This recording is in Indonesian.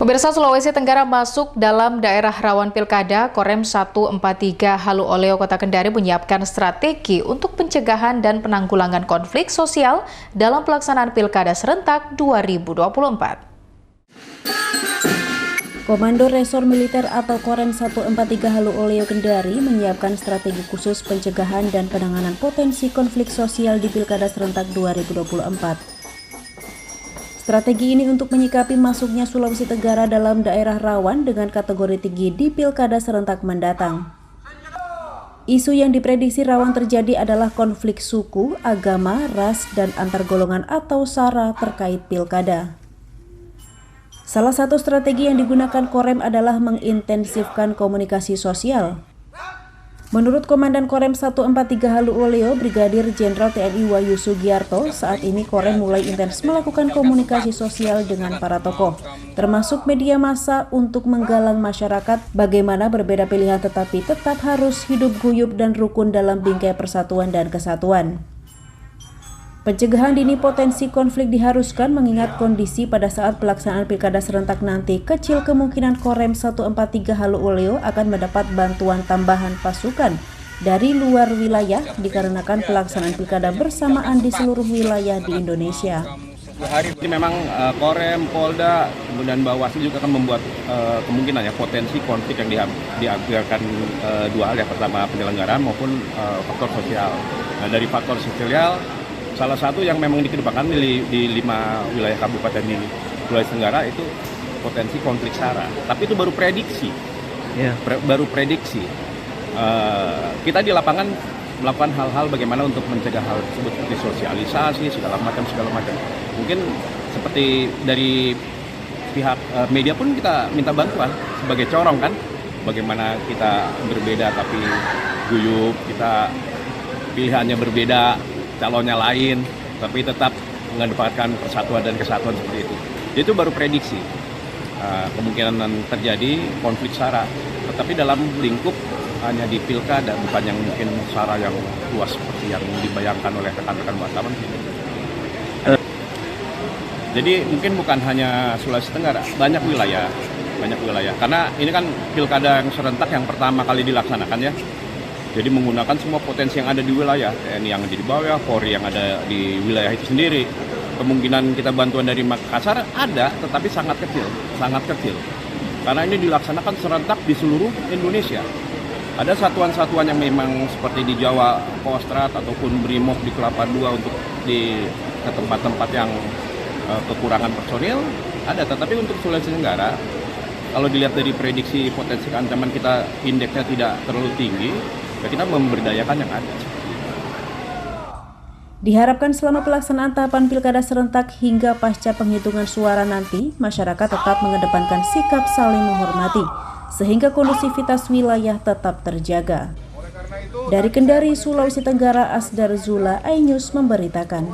Pemirsa, Sulawesi Tenggara masuk dalam daerah rawan pilkada. Korem 143 Halu Oleo Kota Kendari menyiapkan strategi untuk pencegahan dan penanggulangan konflik sosial dalam pelaksanaan pilkada serentak 2024. Komando Resor Militer atau Korem 143 Halu Oleo Kendari menyiapkan strategi khusus pencegahan dan penanganan potensi konflik sosial di pilkada serentak 2024. Strategi ini untuk menyikapi masuknya Sulawesi Tenggara dalam daerah rawan dengan kategori tinggi di pilkada serentak mendatang. Isu yang diprediksi rawan terjadi adalah konflik suku, agama, ras, dan antar golongan atau SARA terkait pilkada. Salah satu strategi yang digunakan Korem adalah mengintensifkan komunikasi sosial. Menurut Komandan Korem 143 Halu Oleo, Brigadir Jenderal TNI Wahyu Sugiarto, saat ini Korem mulai intens melakukan komunikasi sosial dengan para tokoh, termasuk media massa untuk menggalang masyarakat bagaimana berbeda pilihan tetapi tetap harus hidup guyup dan rukun dalam bingkai persatuan dan kesatuan. Pencegahan dini potensi konflik diharuskan mengingat kondisi pada saat pelaksanaan pilkada serentak nanti kecil kemungkinan Korem 143 Halu Oleo akan mendapat bantuan tambahan pasukan dari luar wilayah dikarenakan pelaksanaan pilkada bersamaan di seluruh wilayah di Indonesia. Hari ini memang Korem, Polda, kemudian Bawaslu juga akan membuat kemungkinan ya potensi konflik yang diagregasikan dua hal, yang pertama penyelenggaraan maupun faktor sosial. Nah, dari faktor sosial salah satu yang memang dikedepankan di 5 wilayah kabupaten ini, Sulawesi Tenggara, itu potensi konflik SARA. Tapi itu baru prediksi, baru prediksi. Kita di lapangan melakukan hal-hal bagaimana untuk mencegah hal tersebut, seperti sosialisasi segala macam. Mungkin seperti dari pihak media pun kita minta bantuan sebagai corong kan, bagaimana kita berbeda tapi guyup, kita pilihannya berbeda, calonnya lain, tapi tetap mengedepankan persatuan dan kesatuan seperti itu. Itu baru prediksi kemungkinan terjadi konflik SARA, tetapi dalam lingkup hanya di pilkada, bukan yang mungkin SARA yang luas seperti yang dibayangkan oleh rekan-rekan wartawan. Jadi mungkin bukan hanya Sulawesi Tenggara, banyak wilayah. Karena ini kan pilkada yang serentak yang pertama kali dilaksanakan ya. Jadi menggunakan semua potensi yang ada di wilayah, TNI yang ada di bawah, Polri yang ada di wilayah itu sendiri. Kemungkinan kita bantuan dari Makassar ada, tetapi sangat kecil. Karena ini dilaksanakan serentak di seluruh Indonesia. Ada satuan-satuan yang memang seperti di Jawa, Kostrad ataupun Brimob di Kelapa II untuk ke tempat-tempat yang kekurangan personil ada. Tetapi untuk Sulawesi Tenggara, kalau dilihat dari prediksi potensi ancaman kita, indeksnya tidak terlalu tinggi, kita memberdayakan yang ada. Diharapkan selama pelaksanaan tahapan pilkada serentak hingga pasca penghitungan suara nanti, masyarakat tetap mengedepankan sikap saling menghormati, sehingga kondusivitas wilayah tetap terjaga. Dari Kendari, Sulawesi Tenggara, Asdar Zula, iNews memberitakan.